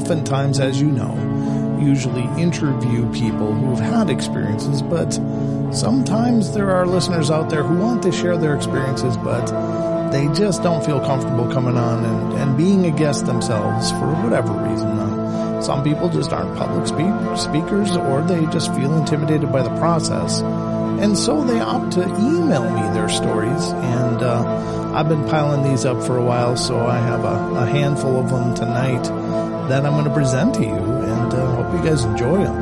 oftentimes, as you know, usually interview people who've had experiences, but sometimes there are listeners out there who want to share their experiences, but they just don't feel comfortable coming on and being a guest themselves for whatever reason. Some people just aren't public speakers, or they just feel intimidated by the process. And so they opt to email me their stories, and I've been piling these up for a while, so I have a handful of them tonight that I'm going to present to you, and hope you guys enjoy them.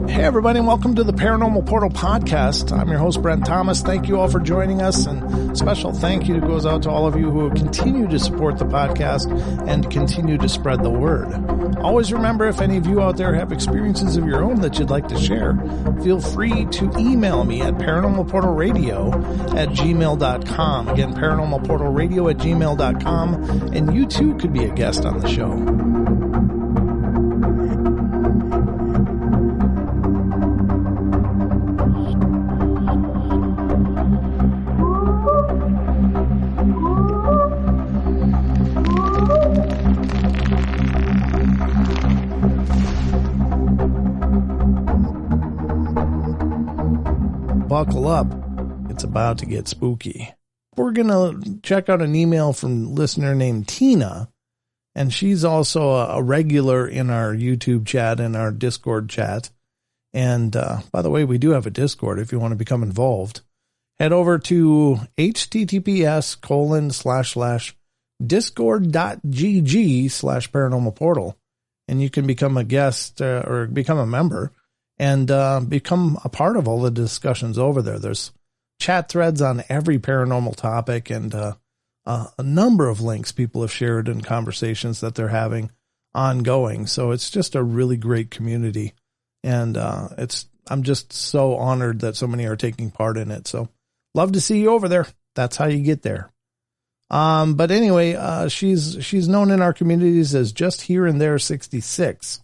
Hey everybody, and welcome to the Paranormal Portal Podcast. I'm your host, Brent Thomas. Thank you all for joining us, and special thank you goes out to all of you who continue to support the podcast and continue to spread the word. Always remember, if any of you out there have experiences of your own that you'd like to share, feel free to email me at paranormalportalradio@gmail.com. Again, paranormalportalradio@gmail.com, and you too could be a guest on the show. Buckle up. It's about to get spooky. We're going to check out an email from a listener named Tina, and she's also a regular in our YouTube chat and our Discord chat. And by the way, we do have a Discord if you want to become involved. Head over to https://discord.gg/paranormalportal, and you can become a guest or become a member and become a part of all the discussions over there. There's chat threads on every paranormal topic, and a number of links people have shared in conversations that they're having ongoing. So it's just a really great community, and I'm just so honored that so many are taking part in it. So love to see you over there. That's how you get there. But anyway, she's known in our communities as Just Here and There 66.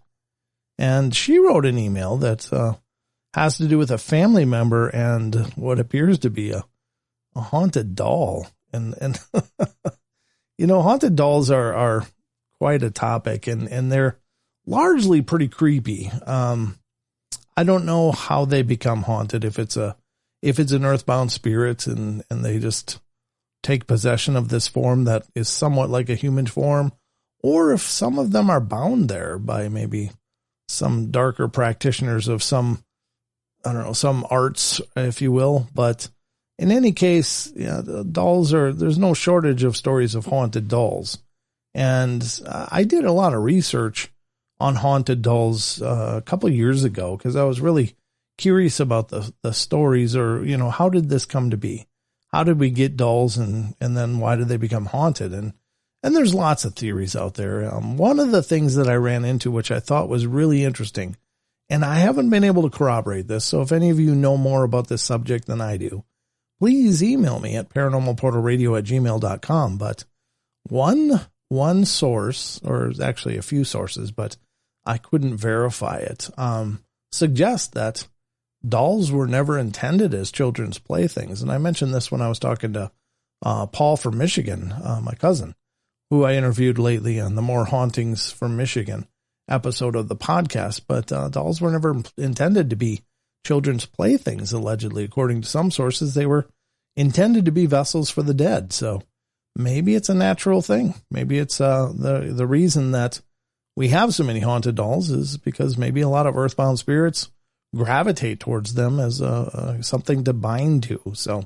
And she wrote an email that has to do with a family member and what appears to be a haunted doll. And you know, haunted dolls are quite a topic, and they're largely pretty creepy. I don't know how they become haunted, if it's an earthbound spirit and they just take possession of this form that is somewhat like a human form, or if some of them are bound there by maybe some darker practitioners of some arts, if you will. But in any case, the dolls there's no shortage of stories of haunted dolls. And I did a lot of research on haunted dolls a couple of years ago, because I was really curious about the stories, or, how did this come to be? How did we get dolls, and then why did they become haunted? And there's lots of theories out there. One of the things that I ran into, which I thought was really interesting, and I haven't been able to corroborate this, so if any of you know more about this subject than I do, please email me at paranormalportalradio@gmail.com. But one source, or actually a few sources, but I couldn't verify it, suggests that dolls were never intended as children's playthings. And I mentioned this when I was talking to Paul from Michigan, my cousin, who I interviewed lately on the More Hauntings from Michigan episode of the podcast. But dolls were never intended to be children's playthings, allegedly. According to some sources, they were intended to be vessels for the dead. So maybe it's a natural thing. Maybe it's the reason that we have so many haunted dolls is because maybe a lot of earthbound spirits gravitate towards them as something to bind to. So,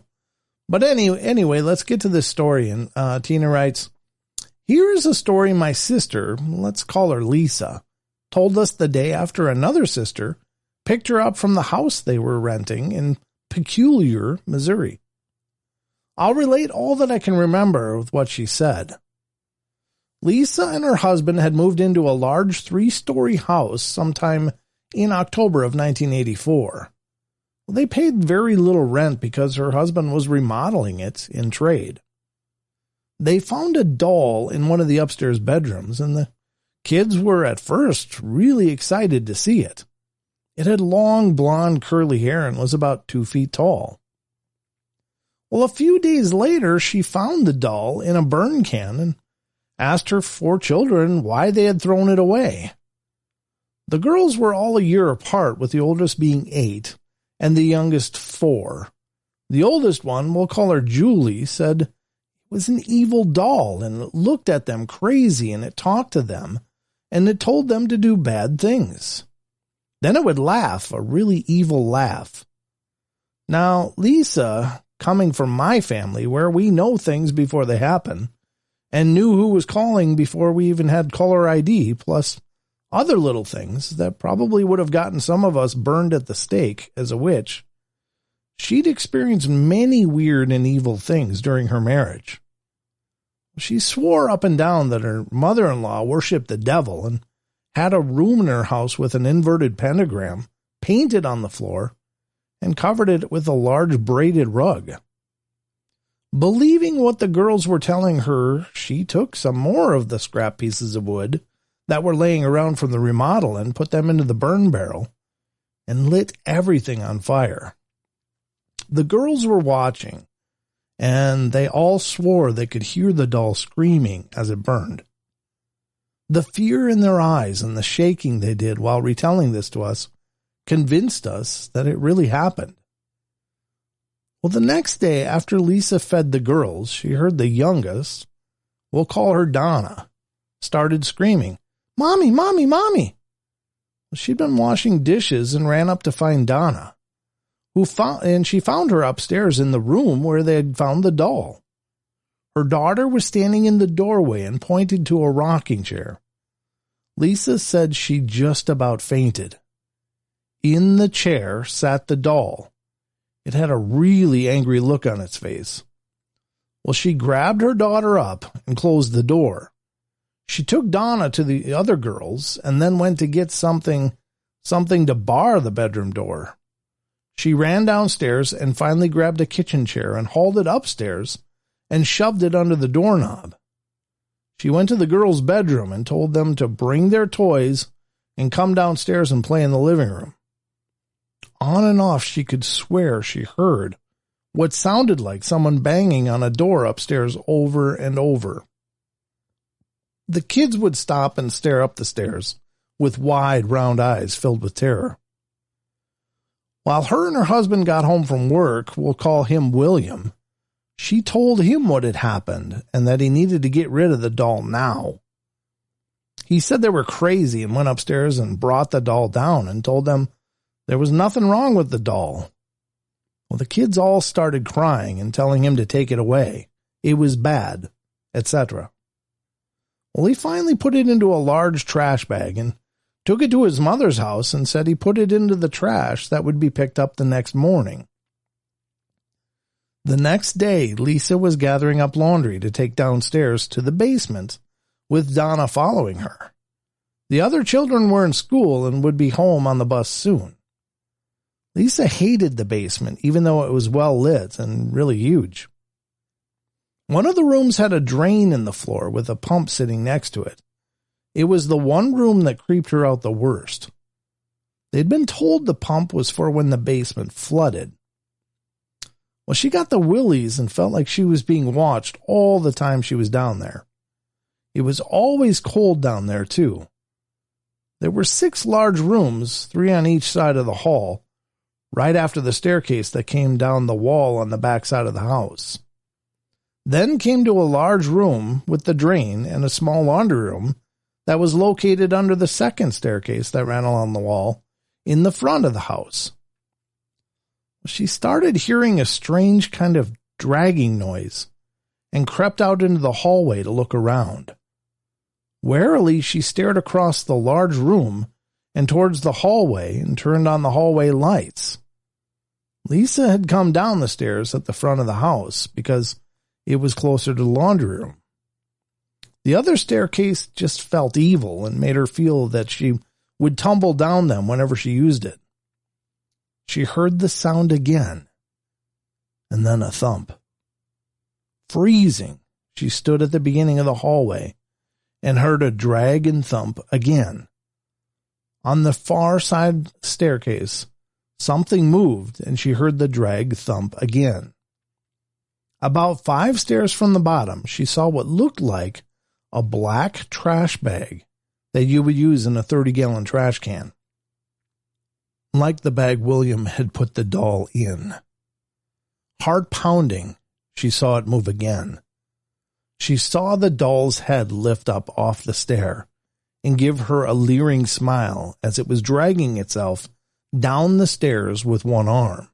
but anyway, let's get to this story. And Tina writes, "Here is a story my sister, let's call her Lisa, told us the day after another sister picked her up from the house they were renting in Peculiar, Missouri. I'll relate all that I can remember with what she said. Lisa and her husband had moved into a large 3-story house sometime in October of 1984. They paid very little rent because her husband was remodeling it in trade. They found a doll in one of the upstairs bedrooms, and the kids were at first really excited to see it. It had long blonde curly hair and was about 2 feet tall. Well, a few days later, she found the doll in a burn can and asked her 4 children why they had thrown it away. The girls were all a year apart, with the oldest being 8 and the youngest 4. The oldest one, we'll call her Julie, said it was an evil doll, and it looked at them crazy, and it talked to them, and it told them to do bad things. Then it would laugh, a really evil laugh. Now, Lisa, coming from my family, where we know things before they happen, and knew who was calling before we even had caller ID, plus other little things that probably would have gotten some of us burned at the stake as a witch, she'd experienced many weird and evil things during her marriage. She swore up and down that her mother-in-law worshipped the devil and had a room in her house with an inverted pentagram painted on the floor and covered it with a large braided rug. Believing what the girls were telling her, she took some more of the scrap pieces of wood that were laying around from the remodel and put them into the burn barrel and lit everything on fire. The girls were watching, and they all swore they could hear the doll screaming as it burned. The fear in their eyes and the shaking they did while retelling this to us convinced us that it really happened. Well, the next day after Lisa fed the girls, she heard the youngest, we'll call her Donna, started screaming, "Mommy, Mommy, Mommy!" She'd been washing dishes and ran up to find Donna, she found her upstairs in the room where they had found the doll. Her daughter was standing in the doorway and pointed to a rocking chair. Lisa said she just about fainted. In the chair sat the doll. It had a really angry look on its face. Well, she grabbed her daughter up and closed the door. She took Donna to the other girls and then went to get something to bar the bedroom door. She ran downstairs and finally grabbed a kitchen chair and hauled it upstairs and shoved it under the doorknob. She went to the girls' bedroom and told them to bring their toys and come downstairs and play in the living room. On and off, she could swear she heard what sounded like someone banging on a door upstairs over and over. The kids would stop and stare up the stairs with wide, round eyes filled with terror. While her and her husband got home from work, we'll call him William, she told him what had happened and that he needed to get rid of the doll now. He said they were crazy and went upstairs and brought the doll down and told them there was nothing wrong with the doll. Well, the kids all started crying and telling him to take it away. It was bad, etc. Well, he finally put it into a large trash bag and took it to his mother's house and said he put it into the trash that would be picked up the next morning. The next day, Lisa was gathering up laundry to take downstairs to the basement, with Donna following her. The other children were in school and would be home on the bus soon. Lisa hated the basement, even though it was well lit and really huge. One of the rooms had a drain in the floor with a pump sitting next to it. It was the one room that creeped her out the worst. They'd been told the pump was for when the basement flooded. Well, she got the willies and felt like she was being watched all the time she was down there. It was always cold down there, too. There were 6 large rooms, 3 on each side of the hall, right after the staircase that came down the wall on the back side of the house. Then came to a large room with the drain and a small laundry room that was located under the second staircase that ran along the wall in the front of the house. She started hearing a strange kind of dragging noise and crept out into the hallway to look around. Warily, she stared across the large room and towards the hallway and turned on the hallway lights. Lisa had come down the stairs at the front of the house because it was closer to the laundry room. The other staircase just felt evil and made her feel that she would tumble down them whenever she used it. She heard the sound again, and then a thump. Freezing, she stood at the beginning of the hallway and heard a drag and thump again. On the far side staircase, something moved, and she heard the drag thump again. About 5 stairs from the bottom, she saw what looked like a black trash bag that you would use in a 30-gallon trash can. Like the bag William had put the doll in. Heart pounding, she saw it move again. She saw the doll's head lift up off the stair and give her a leering smile as it was dragging itself down the stairs with one arm.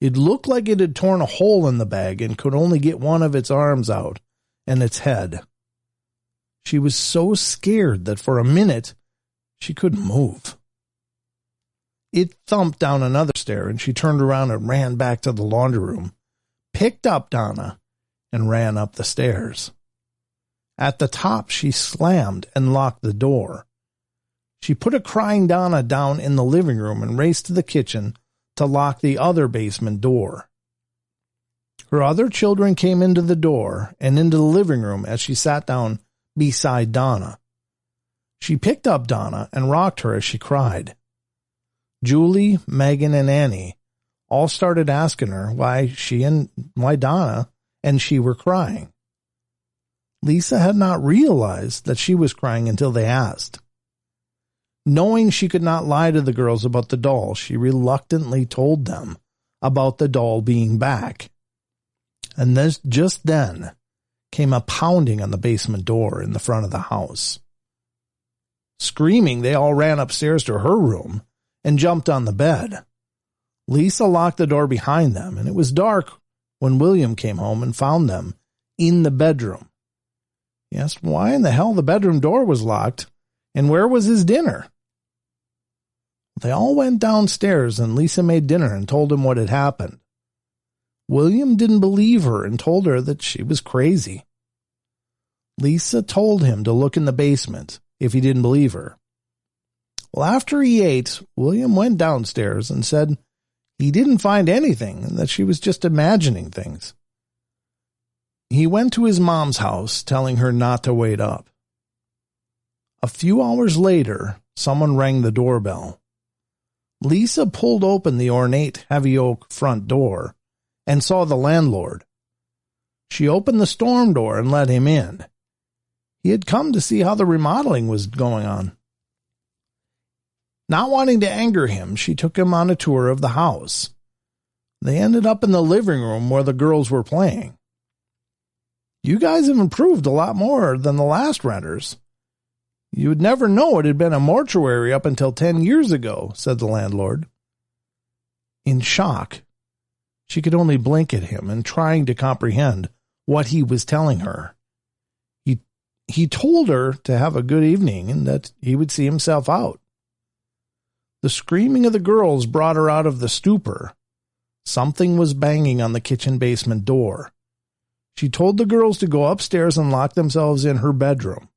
It looked like it had torn a hole in the bag and could only get one of its arms out and its head. She was so scared that for a minute she couldn't move. It thumped down another stair and she turned around and ran back to the laundry room, picked up Donna, and ran up the stairs. At the top, she slammed and locked the door. She put a crying Donna down in the living room and raced to the kitchen to lock the other basement door. Her other children came into the door and into the living room as she sat down beside Donna. She picked up Donna and rocked her as she cried. Julie, Megan, and Annie all started asking her why Donna and she were crying. Lisa had not realized that she was crying until they asked. Knowing she could not lie to the girls about the doll, she reluctantly told them about the doll being back. And just then came a pounding on the basement door in the front of the house. Screaming, they all ran upstairs to her room and jumped on the bed. Lisa locked the door behind them, and it was dark when William came home and found them in the bedroom. He asked why in the hell the bedroom door was locked and where was his dinner. They all went downstairs and Lisa made dinner and told him what had happened. William didn't believe her and told her that she was crazy. Lisa told him to look in the basement if he didn't believe her. Well, after he ate, William went downstairs and said he didn't find anything and that she was just imagining things. He went to his mom's house, telling her not to wait up. A few hours later, someone rang the doorbell. Lisa pulled open the ornate heavy oak front door and saw the landlord. She opened the storm door and let him in. He had come to see how the remodeling was going on. Not wanting to anger him, she took him on a tour of the house. They ended up in the living room where the girls were playing. You guys have improved a lot more than the last renters. You would never know it had been a mortuary up until 10 years ago, said the landlord. In shock, she could only blink at him and trying to comprehend what he was telling her. He told her to have a good evening and that he would see himself out. The screaming of the girls brought her out of the stupor. Something was banging on the kitchen basement door. She told the girls to go upstairs and lock themselves in her bedroom.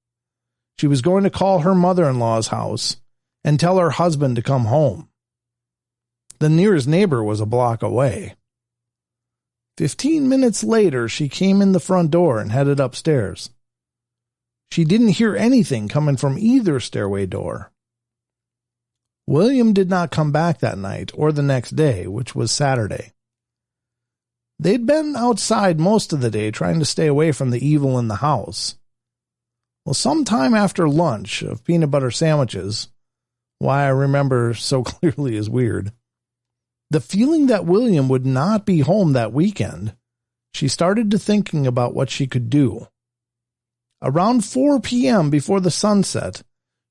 She was going to call her mother-in-law's house and tell her husband to come home. The nearest neighbor was a block away. 15 minutes later, she came in the front door and headed upstairs. She didn't hear anything coming from either stairway door. William did not come back that night or the next day, which was Saturday. They'd been outside most of the day trying to stay away from the evil in the house. Well, sometime after lunch of peanut butter sandwiches, why I remember so clearly is weird, the feeling that William would not be home that weekend, she started to thinking about what she could do. Around 4 p.m. before the sun set,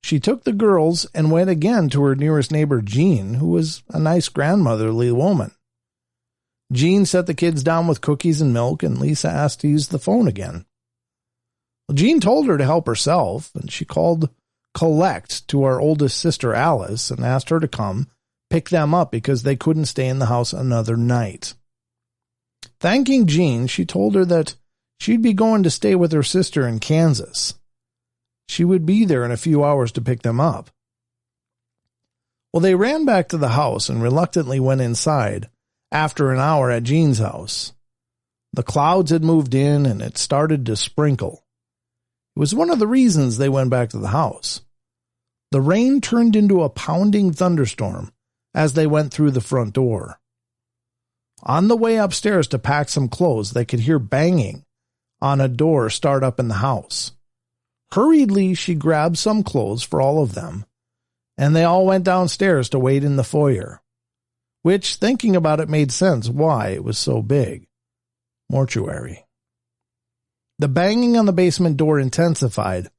she took the girls and went again to her nearest neighbor, Jean, who was a nice grandmotherly woman. Jean set the kids down with cookies and milk, and Lisa asked to use the phone again. Well, Jean told her to help herself, and she called collect to our oldest sister, Alice, and asked her to come pick them up because they couldn't stay in the house another night. Thanking Jean, she told her that she'd be going to stay with her sister in Kansas. She would be there in a few hours to pick them up. Well, they ran back to the house and reluctantly went inside after an hour at Jean's house. The clouds had moved in and it started to sprinkle. It was one of the reasons they went back to the house. The rain turned into a pounding thunderstorm as they went through the front door. On the way upstairs to pack some clothes, they could hear banging on a door start up in the house. Hurriedly, she grabbed some clothes for all of them, and they all went downstairs to wait in the foyer, which, thinking about it, made sense why it was so big. Mortuary. The banging on the basement door intensified,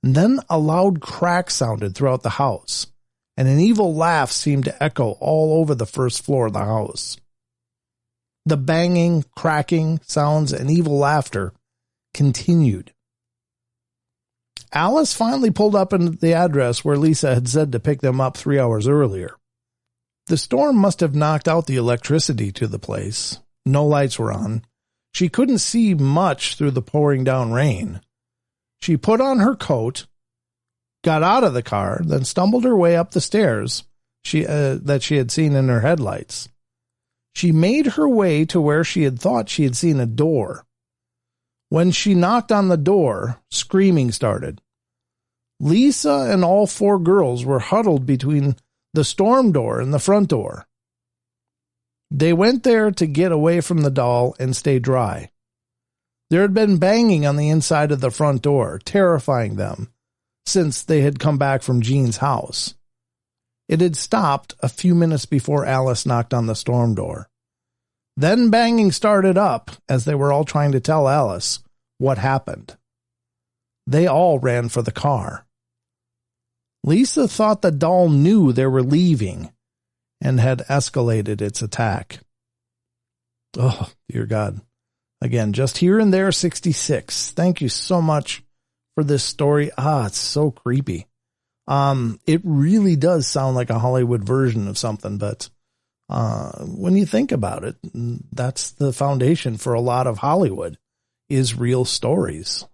and then a loud crack sounded throughout the house, and an evil laugh seemed to echo all over the first floor of the house. The banging, cracking sounds and evil laughter continued. Alice finally pulled up in the address where Lisa had said to pick them up 3 hours earlier. The storm must have knocked out the electricity to the place. No lights were on. She couldn't see much through the pouring down rain. She put on her coat, got out of the car, then stumbled her way up the stairs that she had seen in her headlights. She made her way to where she had thought she had seen a door. When she knocked on the door, screaming started. Lisa and all 4 girls were huddled between the storm door and the front door. They went there to get away from the doll and stay dry. There had been banging on the inside of the front door, terrifying them, since they had come back from Jean's house. It had stopped a few minutes before Alice knocked on the storm door. Then banging started up as they were all trying to tell Alice what happened. They all ran for the car. Lisa thought the doll knew they were leaving and had escalated its attack. Oh, dear God. Again, just here and there, 66. Thank you so much for this story. It's so creepy. It really does sound like a Hollywood version of something, but when you think about it, that's the foundation for a lot of Hollywood, is real stories.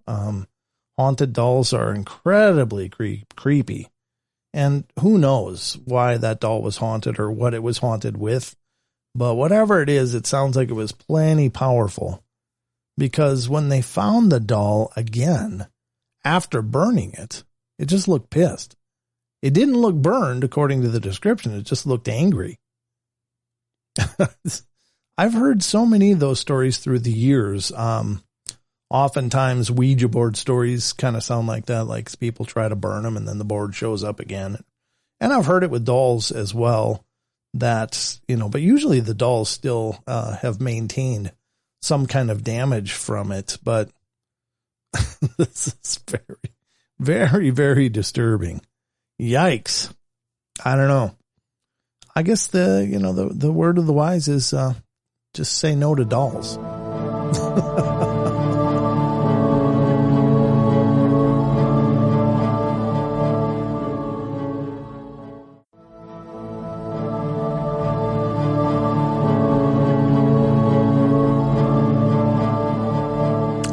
Haunted dolls are incredibly creepy, and who knows why that doll was haunted or what it was haunted with, but whatever it is, it sounds like it was plenty powerful, because when they found the doll again after burning it, it just looked pissed. It didn't look burned, according to the description. It just looked angry. I've heard so many of those stories through the years. Oftentimes Ouija board stories kind of sound like that, like people try to burn them and then the board shows up again. And I've heard it with dolls as well, that, but usually the dolls still have maintained some kind of damage from it. But this is very, very, very disturbing. Yikes. I don't know. I guess the word of the wise is just say no to dolls.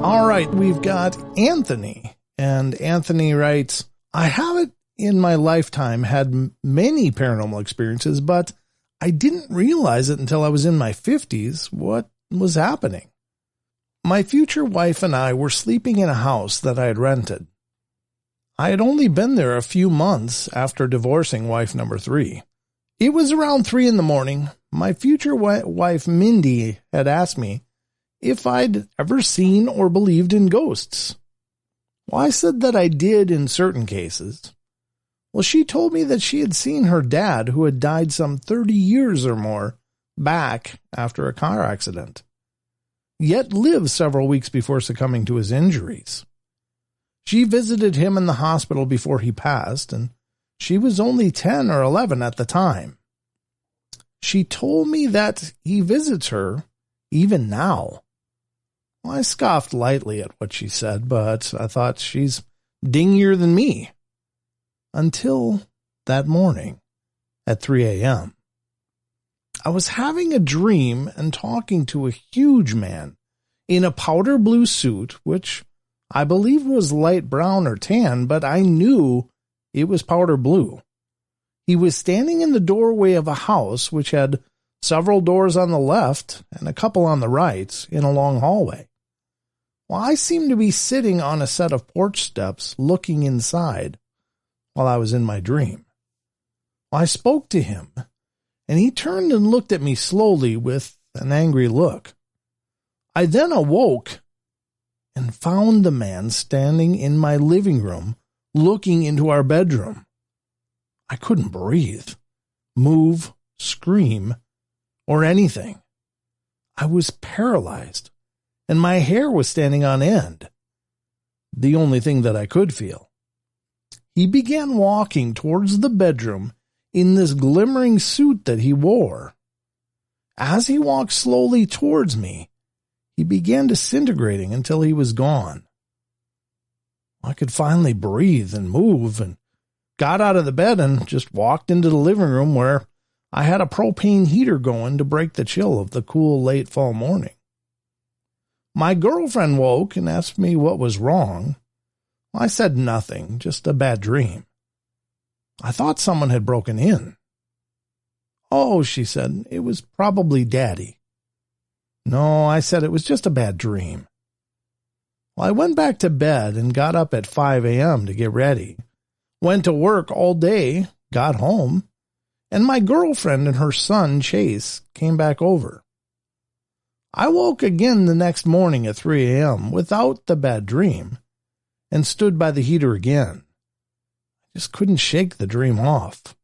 All right, we've got Anthony, and Anthony writes, I haven't in my lifetime had many paranormal experiences, but I didn't realize it until I was in my 50s what was happening. My future wife and I were sleeping in a house that I had rented. I had only been there a few months after divorcing wife number 3. It was around 3 a.m. My future wife, Mindy, had asked me if I'd ever seen or believed in ghosts. Well, I said that I did in certain cases. Well, she told me that she had seen her dad, who had died some 30 years or more back after a car accident, yet lived several weeks before succumbing to his injuries. She visited him in the hospital before he passed, and she was only 10 or 11 at the time. She told me that he visits her even now. Well, I scoffed lightly at what she said, but I thought she's dingier than me. Until that morning at 3 a.m. I was having a dream and talking to a huge man in a powder blue suit, which I believe was light brown or tan, but I knew it was powder blue. He was standing in the doorway of a house which had several doors on the left and a couple on the right in a long hallway. Well, I seemed to be sitting on a set of porch steps looking inside while I was in my dream. Well, I spoke to him, and he turned and looked at me slowly with an angry look. I then awoke and found the man standing in my living room, looking into our bedroom. I couldn't breathe, move, scream, or anything. I was paralyzed, and my hair was standing on end. The only thing that I could feel. He began walking towards the bedroom in this glimmering suit that he wore. As he walked slowly towards me, he began disintegrating until he was gone. I could finally breathe and move and got out of the bed and just walked into the living room where I had a propane heater going to break the chill of the cool late fall morning. My girlfriend woke and asked me what was wrong. I said nothing, just a bad dream. I thought someone had broken in. Oh, she said, it was probably Daddy. No, I said it was just a bad dream. Well, I went back to bed and got up at 5 a.m. to get ready. Went to work all day, got home, and my girlfriend and her son, Chase, came back over. I woke again the next morning at 3 a.m. without the bad dream and stood by the heater again. I just couldn't shake the dream off.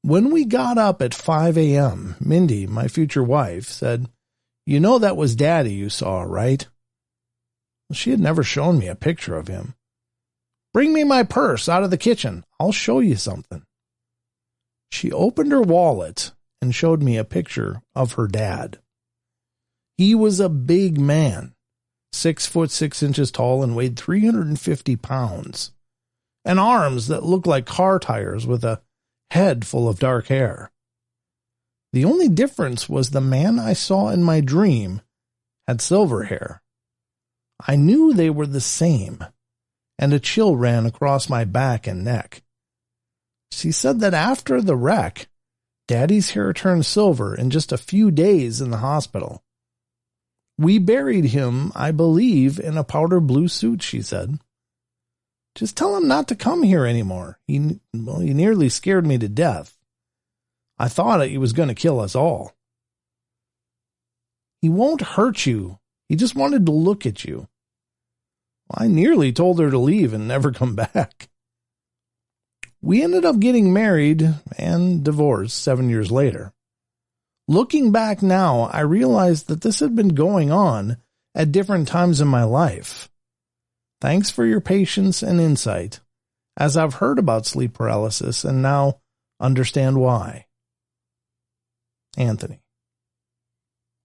When we got up at 5 a.m., Mindy, my future wife, said, "You know that was Daddy you saw, right?" Well, she had never shown me a picture of him. "Bring me my purse out of the kitchen. I'll show you something." She opened her wallet and showed me a picture of her dad. He was a big man, 6 foot 6 inches tall and weighed 350 pounds, and arms that looked like car tires with a head full of dark hair. The only difference was the man I saw in my dream had silver hair. I knew they were the same, and a chill ran across my back and neck. She said that after the wreck, Daddy's hair turned silver in just a few days in the hospital. We buried him, I believe, in a powder blue suit, she said. "Just tell him not to come here anymore. He nearly scared me to death. I thought he was going to kill us all. He won't hurt you. He just wanted to look at you." I nearly told her to leave and never come back. We ended up getting married and divorced 7 years later. Looking back now, I realized that this had been going on at different times in my life. Thanks for your patience and insight, as I've heard about sleep paralysis and now understand why. Anthony.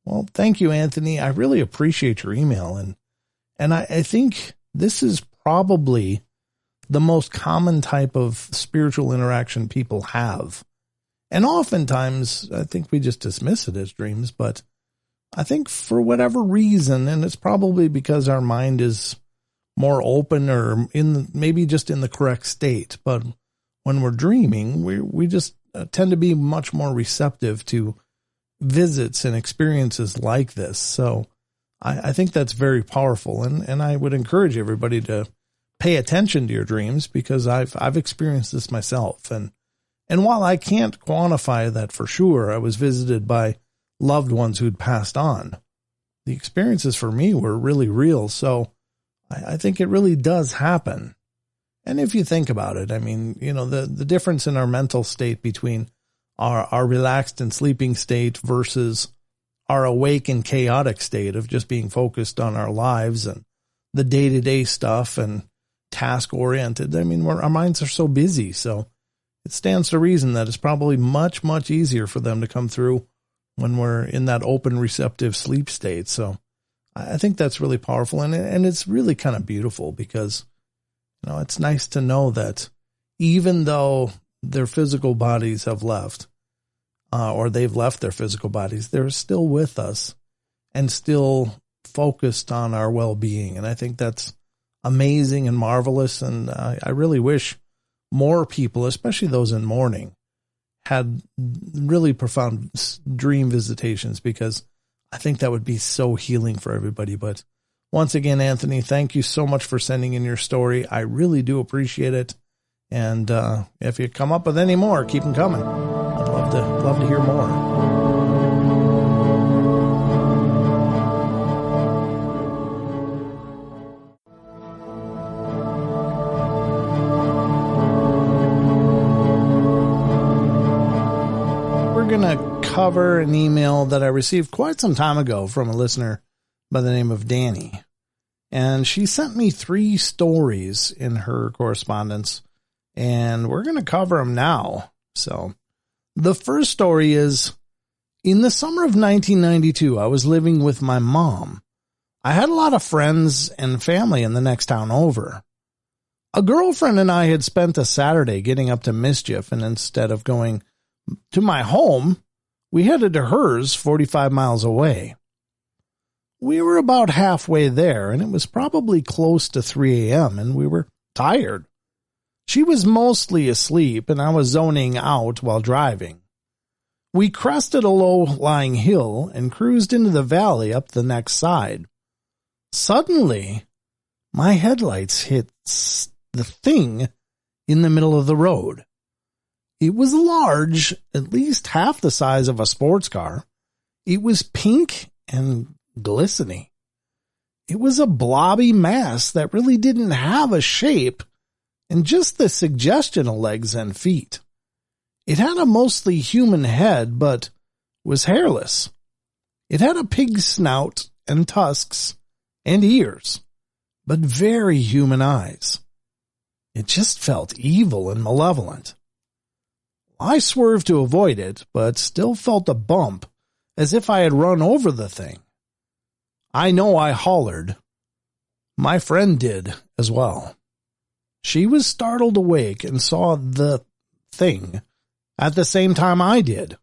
Well, thank you, Anthony. I really appreciate your email. And I think this is probably the most common type of spiritual interaction people have. And oftentimes, I think we just dismiss it as dreams, but I think for whatever reason, and it's probably because our mind is more open or maybe just in the correct state, but when we're dreaming, we just tend to be much more receptive to visits and experiences like this. So I think that's very powerful, and I would encourage everybody to pay attention to your dreams, because I've experienced this myself. And while I can't quantify that for sure, I was visited by loved ones who'd passed on. The experiences for me were really real. So I think it really does happen. And if you think about it, I mean, you know, the difference in our mental state between our relaxed and sleeping state versus our awake and chaotic state of just being focused on our lives and the day-to-day stuff and task-oriented. I mean, our minds are so busy. So it stands to reason that it's probably much, much easier for them to come through when we're in that open, receptive sleep state. So I think that's really powerful. And it's really kind of beautiful, because, you know, it's nice to know that even though their physical bodies have left, or they've left their physical bodies, they're still with us and still focused on our well-being. And I think that's amazing and marvelous. And I really wish more people, especially those in mourning, had really profound dream visitations, because I think that would be so healing for everybody. But once again, Anthony, thank you so much for sending in your story. I really do appreciate it. And if you come up with any more, keep them coming. I'd love to hear more. going to cover an email that I received quite some time ago from a listener by the name of Danny. And she sent me 3 stories in her correspondence, and we're going to cover them now. So the first story is, in the summer of 1992, I was living with my mom. I had a lot of friends and family in the next town over. A girlfriend and I had spent a Saturday getting up to mischief, and instead of going to my home, we headed to hers 45 miles away. We were about halfway there, and it was probably close to 3 a.m., and we were tired. She was mostly asleep, and I was zoning out while driving. We crested a low-lying hill and cruised into the valley up the next side. Suddenly, my headlights hit the thing in the middle of the road. It was large, at least half the size of a sports car. It was pink and glistening. It was a blobby mass that really didn't have a shape and just the suggestion of legs and feet. It had a mostly human head, but was hairless. It had a pig's snout and tusks and ears, but very human eyes. It just felt evil and malevolent. I swerved to avoid it, but still felt a bump, as if I had run over the thing. I know I hollered. My friend did as well. She was startled awake and saw the thing at the same time I did.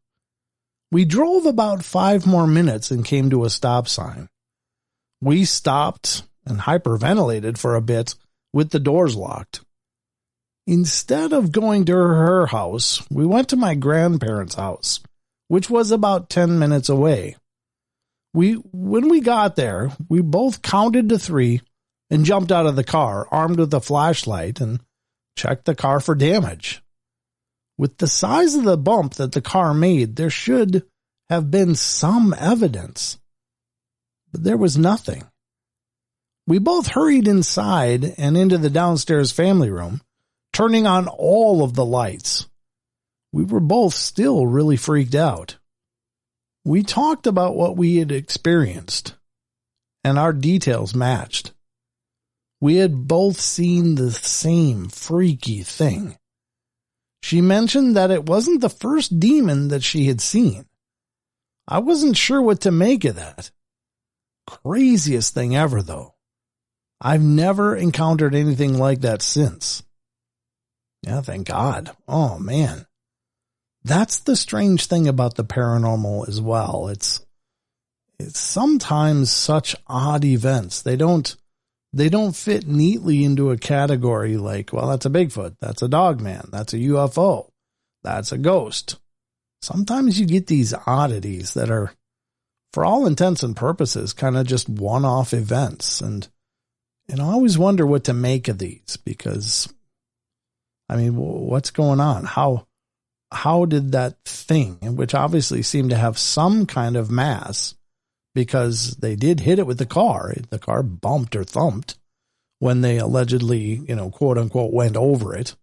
We drove about 5 more minutes and came to a stop sign. We stopped and hyperventilated for a bit with the doors locked. Instead of going to her house, we went to my grandparents' house, which was about 10 minutes away. When we got there, we both counted to 3 and jumped out of the car, armed with a flashlight, and checked the car for damage. With the size of the bump that the car made, there should have been some evidence. But there was nothing. We both hurried inside and into the downstairs family room, turning on all of the lights. We were both still really freaked out. We talked about what we had experienced, and our details matched. We had both seen the same freaky thing. She mentioned that it wasn't the first demon that she had seen. I wasn't sure what to make of that. Craziest thing ever, though. I've never encountered anything like that since. Yeah, thank God. Oh, man. That's the strange thing about the paranormal as well. It's sometimes such odd events. They don't fit neatly into a category like, well, that's a Bigfoot, that's a dogman, that's a UFO, that's a ghost. Sometimes you get these oddities that are, for all intents and purposes, kind of just one-off events. And I always wonder what to make of these because, I mean, what's going on? How did that thing, which obviously seemed to have some kind of mass, because they did hit it with the car bumped or thumped when they allegedly, quote unquote, went over it,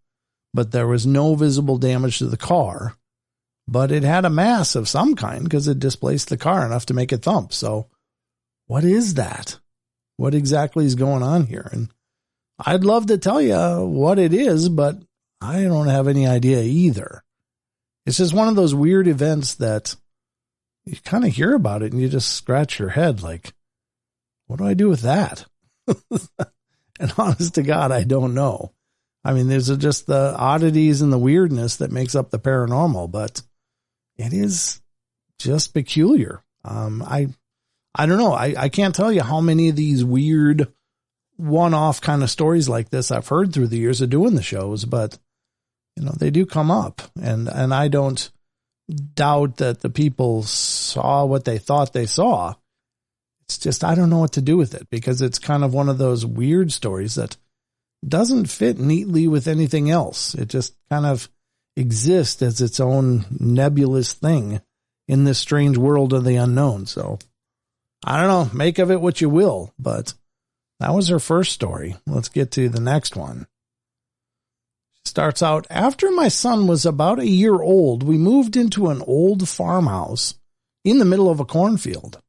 but there was no visible damage to the car. But it had a mass of some kind because it displaced the car enough to make it thump. So what is that? What exactly is going on here? And I'd love to tell you what it is, but I don't have any idea either. It's just one of those weird events that you kind of hear about it and you just scratch your head like, what do I do with that? And honest to God, I don't know. I mean, there's just the oddities and the weirdness that makes up the paranormal, but it is just peculiar. I don't know. I can't tell you how many of these weird one-off kind of stories like this I've heard through the years of doing the shows, but they do come up, and I don't doubt that the people saw what they thought they saw. It's just, I don't know what to do with it because it's kind of one of those weird stories that doesn't fit neatly with anything else. It just kind of exists as its own nebulous thing in this strange world of the unknown. So I don't know, make of it what you will, but that was her first story. Let's get to the next one. Starts out, after my son was about a year old, we moved into an old farmhouse in the middle of a cornfield.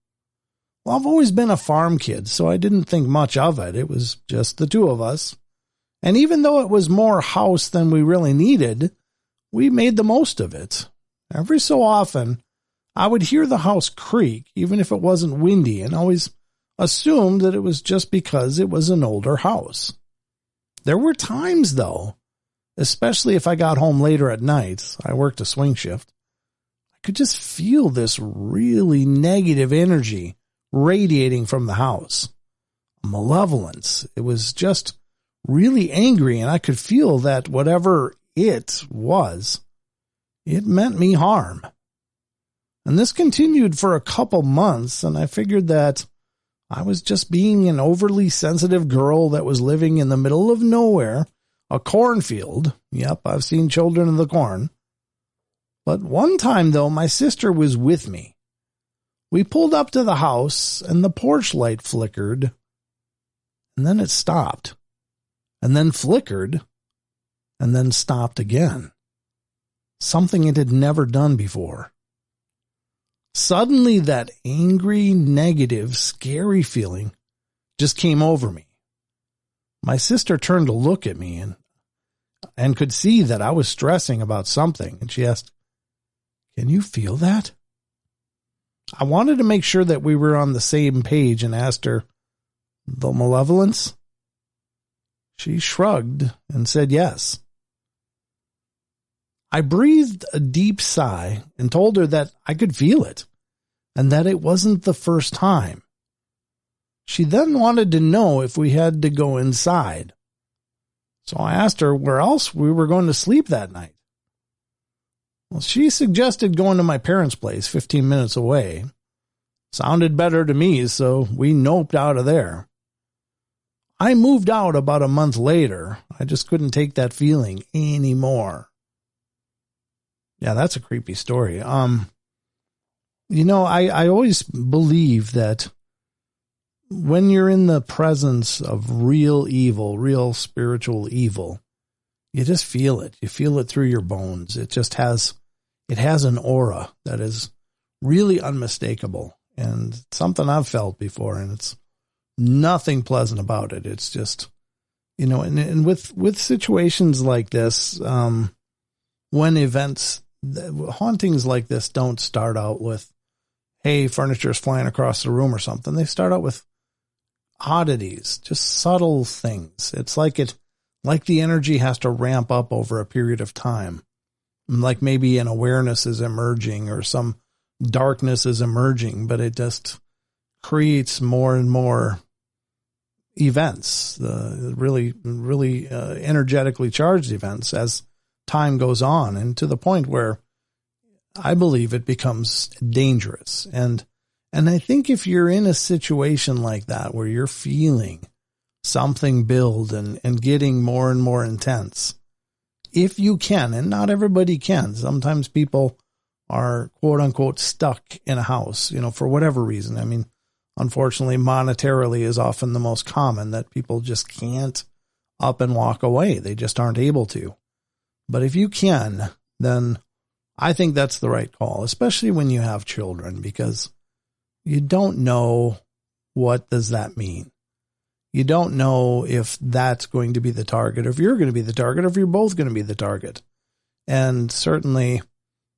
Well, I've always been a farm kid, so I didn't think much of it. It was just the two of us. And even though it was more house than we really needed, we made the most of it. Every so often, I would hear the house creak, even if it wasn't windy, and always assumed that it was just because it was an older house. There were times, though, especially if I got home later at night, I worked a swing shift, I could just feel this really negative energy radiating from the house. Malevolence. It was just really angry, and I could feel that whatever it was, it meant me harm. And this continued for a couple months, and I figured that I was just being an overly sensitive girl that was living in the middle of nowhere, a cornfield. Yep, I've seen children in the corn. But one time, though, my sister was with me. We pulled up to the house, and the porch light flickered, and then it stopped, and then flickered, and then stopped again. Something it had never done before. Suddenly, that angry, negative, scary feeling just came over me. My sister turned to look at me and could see that I was stressing about something, and she asked, "Can you feel that?" I wanted to make sure that we were on the same page and asked her, "The malevolence?" She shrugged and said yes. I breathed a deep sigh and told her that I could feel it and that it wasn't the first time. She then wanted to know if we had to go inside. So I asked her where else we were going to sleep that night. Well, she suggested going to my parents' place 15 minutes away. Sounded better to me, so we noped out of there. I moved out about a month later. I just couldn't take that feeling anymore. Yeah, that's a creepy story. I always believe that when you're in the presence of real evil, real spiritual evil, you just feel it. You feel it through your bones. It has an aura that is really unmistakable, and something I've felt before, and it's nothing pleasant about it. It's just, and with situations like this, when hauntings like this don't start out with, hey, furniture's flying across the room or something. They start out with oddities, just subtle things. It's like the energy has to ramp up over a period of time. Like maybe an awareness is emerging or some darkness is emerging, but it just creates more and more events, the really, really energetically charged events as time goes on, and to the point where I believe it becomes dangerous. And I think if you're in a situation like that where you're feeling something build and getting more and more intense, if you can, and not everybody can, sometimes people are quote unquote stuck in a house, for whatever reason. I mean, unfortunately, monetarily is often the most common, that people just can't up and walk away. They just aren't able to. But if you can, then I think that's the right call, especially when you have children, because you don't know what does that mean. You don't know if that's going to be the target, or if you're going to be the target, or if you're both going to be the target. And certainly,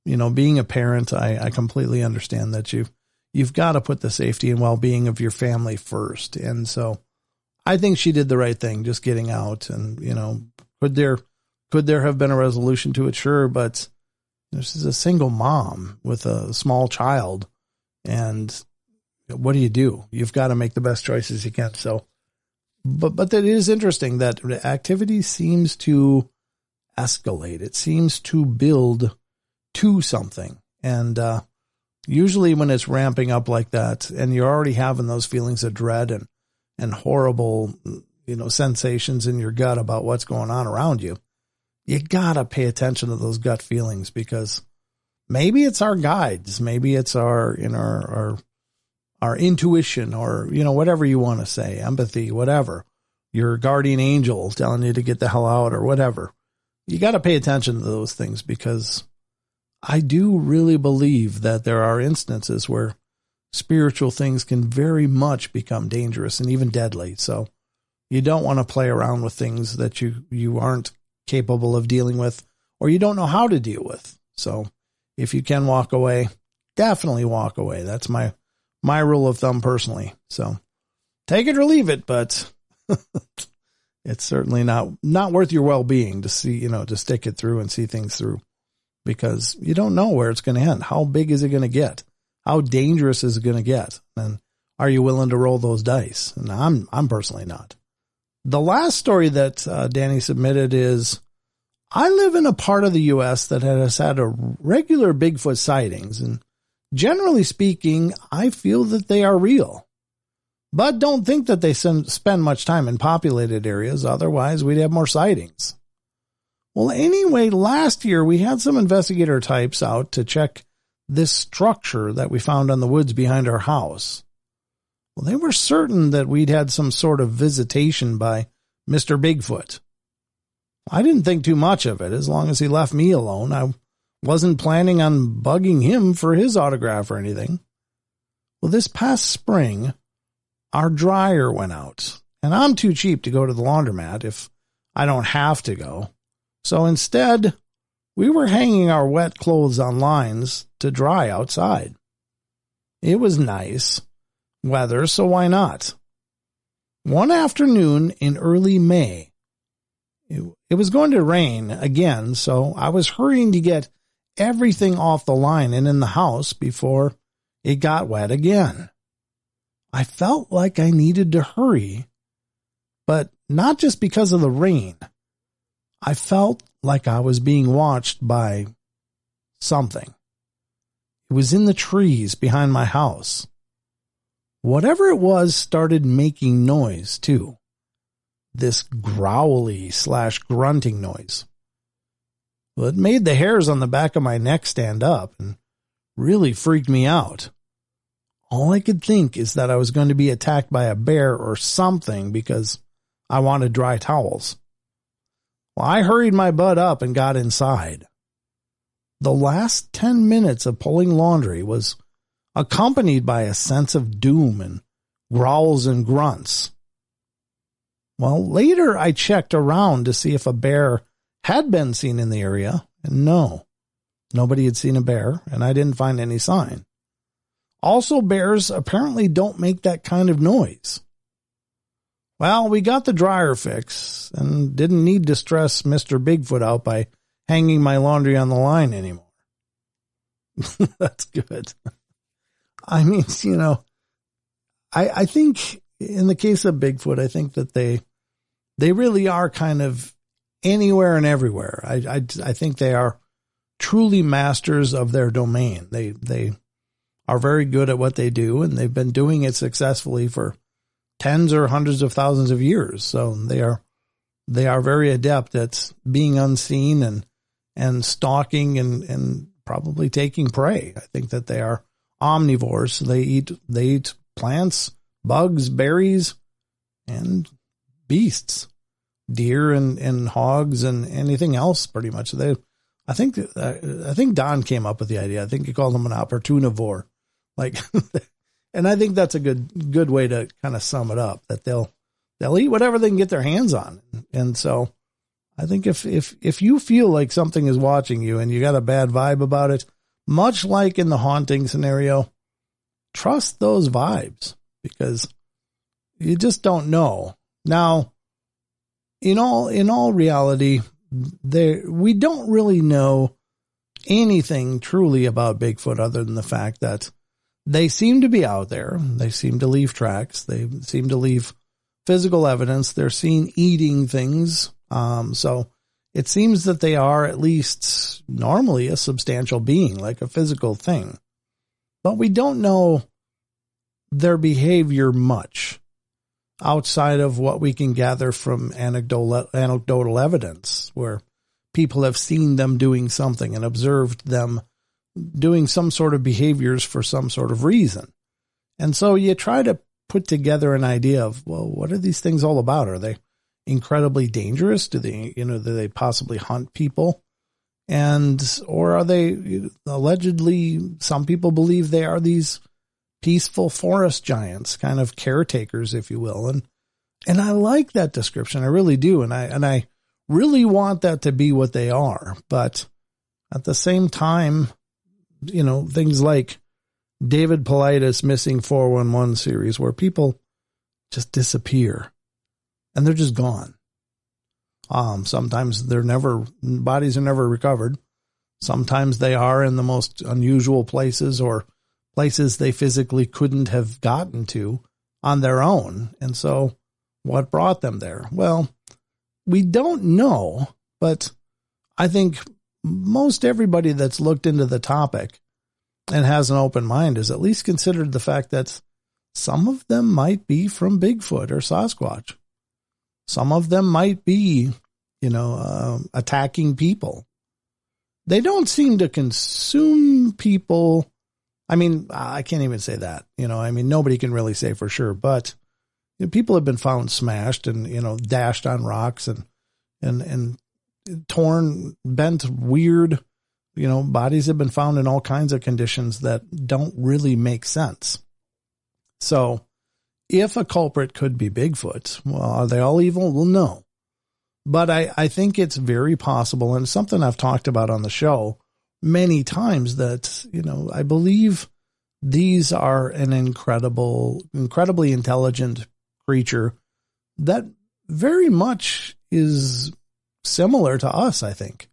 being a parent, I completely understand that you've got to put the safety and well-being of your family first. And so I think she did the right thing, just getting out. And, could there have been a resolution to it? Sure. But this is a single mom with a small child. And what do? You've got to make the best choices you can. So, but it is interesting that activity seems to escalate. It seems to build to something. And usually when it's ramping up like that, and you're already having those feelings of dread and horrible, sensations in your gut about what's going on around you, you gotta pay attention to those gut feelings, because maybe it's our guides, maybe it's our intuition, or, whatever you want to say, empathy, whatever, your guardian angel telling you to get the hell out or whatever. you got to pay attention to those things, because I do really believe that there are instances where spiritual things can very much become dangerous and even deadly. So you don't want to play around with things that you aren't capable of dealing with, or you don't know how to deal with. So if you can walk away, definitely walk away. That's my rule of thumb personally. So take it or leave it, but it's certainly not worth your well-being to see, to stick it through and see things through, because you don't know where it's going to end. How big is it going to get? How dangerous is it going to get? And are you willing to roll those dice? And I'm personally not. The last story that Danny submitted is, I live in a part of the U.S. that has had a regular Bigfoot sightings, and generally speaking, I feel that they are real, but don't think that they spend much time in populated areas. Otherwise, we'd have more sightings. Well, anyway, last year we had some investigator types out to check this structure that we found on the woods behind our house. Well, they were certain that we'd had some sort of visitation by Mr. Bigfoot. I didn't think too much of it, as long as he left me alone. I wasn't planning on bugging him for his autograph or anything. Well, this past spring, our dryer went out, and I'm too cheap to go to the laundromat if I don't have to go. So instead, we were hanging our wet clothes on lines to dry outside. It was nice weather, so why not? One afternoon in early May, it was going to rain again, so I was hurrying to get everything off the line and in the house before it got wet again. I felt like I needed to hurry, but not just because of the rain. I felt like I was being watched by something. It was in the trees behind my house. Whatever it was started making noise too. This growly / grunting noise. Well, it made the hairs on the back of my neck stand up and really freaked me out. All I could think is that I was going to be attacked by a bear or something, because I wanted dry towels. Well, I hurried my butt up and got inside. The last 10 minutes of pulling laundry was accompanied by a sense of doom and growls and grunts. Well, later I checked around to see if a bear had been seen in the area, and no, nobody had seen a bear, and I didn't find any sign. Also, bears apparently don't make that kind of noise. Well, we got the dryer fixed and didn't need to stress Mr. Bigfoot out by hanging my laundry on the line anymore. That's good. I mean, I think in the case of Bigfoot, I think that they really are kind of anywhere and everywhere. I think they are truly masters of their domain. They are very good at what they do, and they've been doing it successfully for tens or hundreds of thousands of years. So they are very adept at being unseen and stalking and probably taking prey. I think that they are omnivores. They eat plants, bugs, berries, and beasts, deer and hogs and anything else pretty much. I think Don came up with the idea. I think he called them an opportunivore. And I think that's a good way to kind of sum it up, that they'll eat whatever they can get their hands on. And so I think if you feel like something is watching you and you got a bad vibe about it, much like in the haunting scenario, trust those vibes, because you just don't know. Now, in all reality, we don't really know anything truly about Bigfoot other than the fact that they seem to be out there. They seem to leave tracks. They seem to leave physical evidence. They're seen eating things. So it seems that they are at least normally a substantial being, like a physical thing. But we don't know their behavior much outside of what we can gather from anecdotal evidence, where people have seen them doing something and observed them doing some sort of behaviors for some sort of reason. And so you try to put together an idea of, well, what are these things all about? Are they incredibly dangerous? Do they possibly hunt people? Or are they allegedly, some people believe they are these peaceful forest giants, kind of caretakers, if you will. And I like that description. I really do. And I really want that to be what they are. But at the same time, things like David Paulides' Missing 411 series, where people just disappear and they're just gone. Sometimes bodies are never recovered. Sometimes they are in the most unusual places or places they physically couldn't have gotten to on their own. And so what brought them there? Well, we don't know, but I think most everybody that's looked into the topic and has an open mind has at least considered the fact that some of them might be from Bigfoot or Sasquatch. Some of them might be, attacking people. They don't seem to consume people. I mean, I can't even say that, nobody can really say for sure, but people have been found smashed and, dashed on rocks and torn, bent, weird, bodies have been found in all kinds of conditions that don't really make sense. So if a culprit could be Bigfoot, well, are they all evil? Well, no. But I think it's very possible, and something I've talked about on the show many times, that, I believe these are an incredibly intelligent creature that very much is similar to us, I think.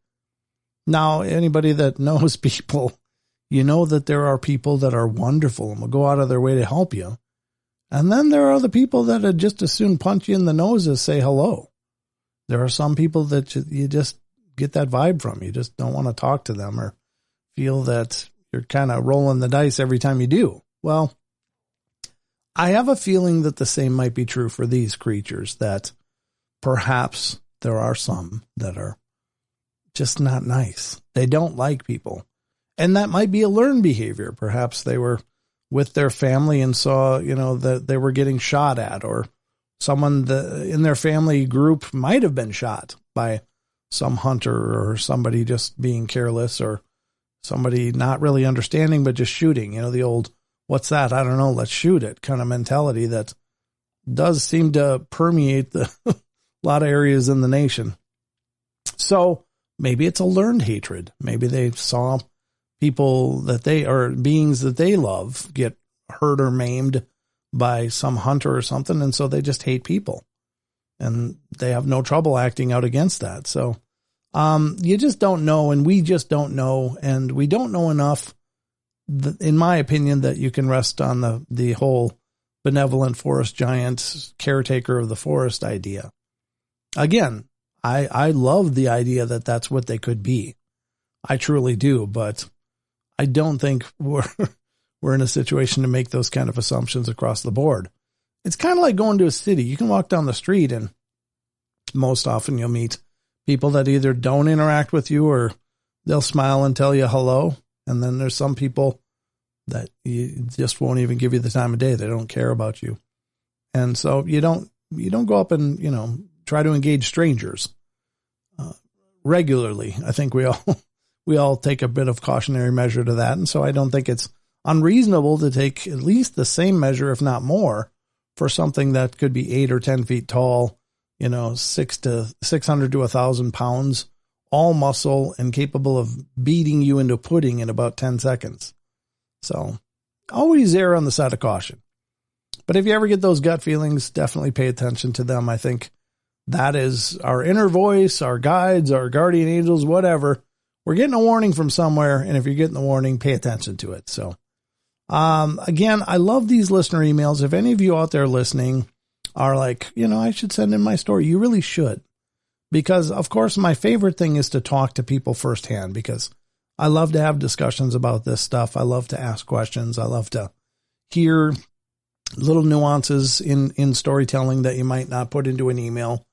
Now, anybody that knows people, that there are people that are wonderful and will go out of their way to help you. And then there are the people that would just as soon punch you in the nose as say hello. There are some people that you just get that vibe from. You just don't want to talk to them or feel that you're kind of rolling the dice every time you do. Well, I have a feeling that the same might be true for these creatures, that perhaps there are some that are just not nice. They don't like people. And that might be a learned behavior. Perhaps they were with their family and saw, that they were getting shot at, or someone in their family group might have been shot by some hunter or somebody just being careless, or somebody not really understanding, but just shooting, the old, what's that? I don't know. Let's shoot it kind of mentality that does seem to permeate a lot of areas in the nation. So maybe it's a learned hatred. Maybe they saw people beings that they love get hurt or maimed by some hunter or something. And so they just hate people, and they have no trouble acting out against that. So, you just don't know. And we just don't know. And we don't know enough, in my opinion, that you can rest on the whole benevolent forest giant, caretaker of the forest idea. Again, I love the idea that that's what they could be. I truly do, but I don't think we're in a situation to make those kind of assumptions across the board. It's kind of like going to a city. You can walk down the street, and most often you'll meet people that either don't interact with you, or they'll smile and tell you hello. And then there's some people that you just won't even give you the time of day. They don't care about you. And so you don't go up and, try to engage strangers regularly. I think we all take a bit of cautionary measure to that. And so I don't think it's unreasonable to take at least the same measure, if not more, for something that could be 8 or 10 feet tall, 600 to 1,000 pounds, all muscle and capable of beating you into pudding in about 10 seconds. So always err on the side of caution. But if you ever get those gut feelings, definitely pay attention to them. I think that is our inner voice, our guides, our guardian angels, whatever. We're getting a warning from somewhere. And if you're getting the warning, pay attention to it. So, again, I love these listener emails. If any of you out there listening are like, I should send in my story, you really should. Because, of course, my favorite thing is to talk to people firsthand, because I love to have discussions about this stuff. I love to ask questions. I love to hear little nuances in storytelling that you might not put into an email.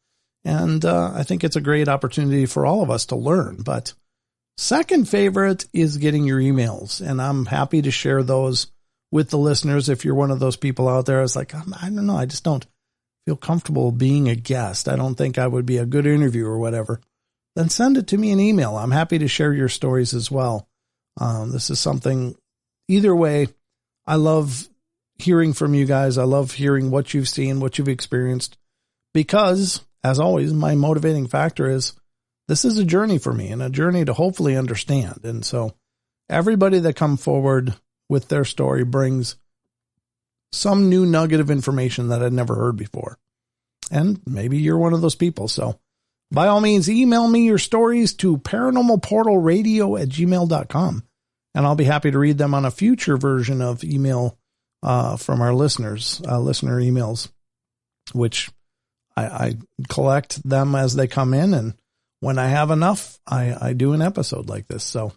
And I think it's a great opportunity for all of us to learn. But second favorite is getting your emails. And I'm happy to share those with the listeners. If you're one of those people out there, it's like, I don't know, I just don't feel comfortable being a guest, I don't think I would be a good interview or whatever, then send it to me in email. I'm happy to share your stories as well. This is something, either way, I love hearing from you guys. I love hearing what you've seen, what you've experienced, because, as always, my motivating factor is this is a journey for me and a journey to hopefully understand. And so everybody that come forward with their story brings some new nugget of information that I'd never heard before. And maybe you're one of those people. So by all means, email me your stories to paranormalportalradio@gmail.com. And I'll be happy to read them on a future version of email from our listeners, listener emails, which I collect them as they come in. And when I have enough, I do an episode like this. So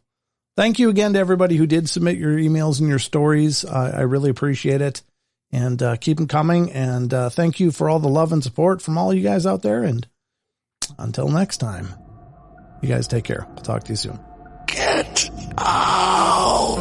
thank you again to everybody who did submit your emails and your stories. I really appreciate it. And keep them coming. And thank you for all the love and support from all you guys out there. And until next time, you guys take care. I'll talk to you soon. Get out!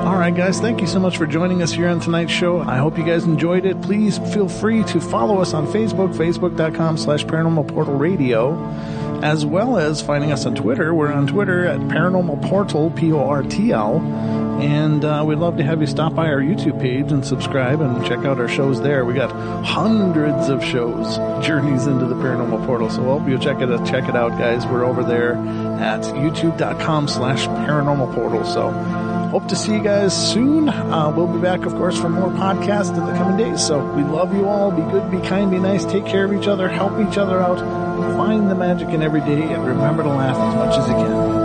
All right, guys, thank you so much for joining us here on tonight's show. I hope you guys enjoyed it. Please feel free to follow us on Facebook, facebook.com/paranormalportalradio, as well as finding us on Twitter. We're on Twitter at Paranormal Portal, Portl. And we'd love to have you stop by our YouTube page and subscribe and check out our shows there. We got hundreds of shows, Journeys into the Paranormal Portal. So I hope you'll check it out, guys. We're over there at youtube.com/paranormal portal. So hope to see you guys soon. We'll be back, of course, for more podcasts in the coming days. So we love you all. Be good, be kind, be nice. Take care of each other. Help each other out. Find the magic in every day. And remember to laugh as much as you can.